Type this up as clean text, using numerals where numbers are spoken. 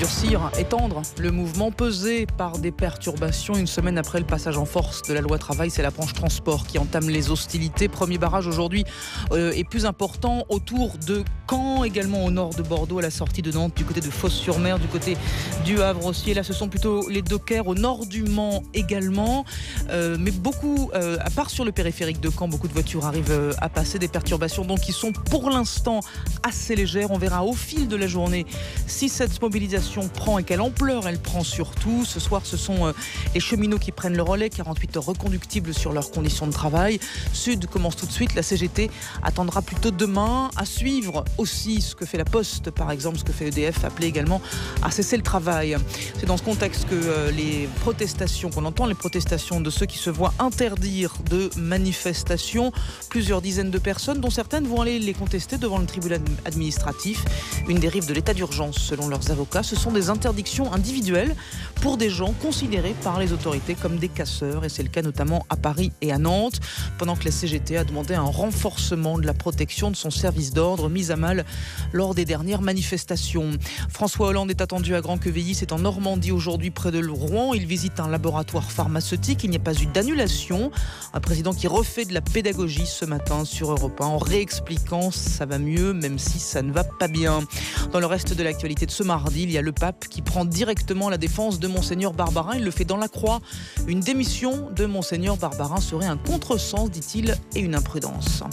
durcir, étendre le mouvement pesé par des perturbations. Une semaine après le passage en force de la loi travail, c'est la branche transport qui entame les hostilités. Premier barrage aujourd'hui est plus important autour de Caen, également au nord de Bordeaux, à la sortie de Nantes, du côté de Fos-sur-Mer, du côté du Havre aussi. Et là, ce sont plutôt les dockers au nord du Mans également. Mais beaucoup, à part sur le périphérique de Caen, beaucoup de voitures arrivent à passer. Des perturbations donc qui sont pour l'instant assez légères. On verra au fil de la journée si cette mobilisation prend et quelle ampleur elle prend surtout. Ce soir, ce sont les cheminots qui prennent le relais, 48 heures reconductibles sur leurs conditions de travail. Sud commence tout de suite, la CGT attendra plutôt demain. À suivre aussi ce que fait la Poste, par exemple, ce que fait EDF, appelé également à cesser le travail. C'est dans ce contexte que les protestations, qu'on entend les protestations de ceux qui se voient interdire de manifestations, plusieurs dizaines de personnes, dont certaines vont aller les contester devant le tribunal administratif. Une dérive de l'état d'urgence, selon leurs avocats. Ce sont des interdictions individuelles pour des gens considérés par les autorités comme des casseurs, et c'est le cas notamment à Paris et à Nantes, pendant que la CGT a demandé un renforcement de la protection de son service d'ordre, mis à mal lors des dernières manifestations. François Hollande est attendu à Grand-Quevilly, c'est en Normandie aujourd'hui, près de Rouen. Il visite un laboratoire pharmaceutique. Il n'y a pas eu d'annulation. Un président qui refait de la pédagogie ce matin sur Europe 1 en réexpliquant ça va mieux, même si ça ne va pas bien. Dans le reste de l'actualité de ce mardi, il y a le pape qui prend directement la défense de Monseigneur Barbarin. Il le fait dans la Croix. Une démission de Monseigneur Barbarin serait un contresens, dit-il, et une imprudence.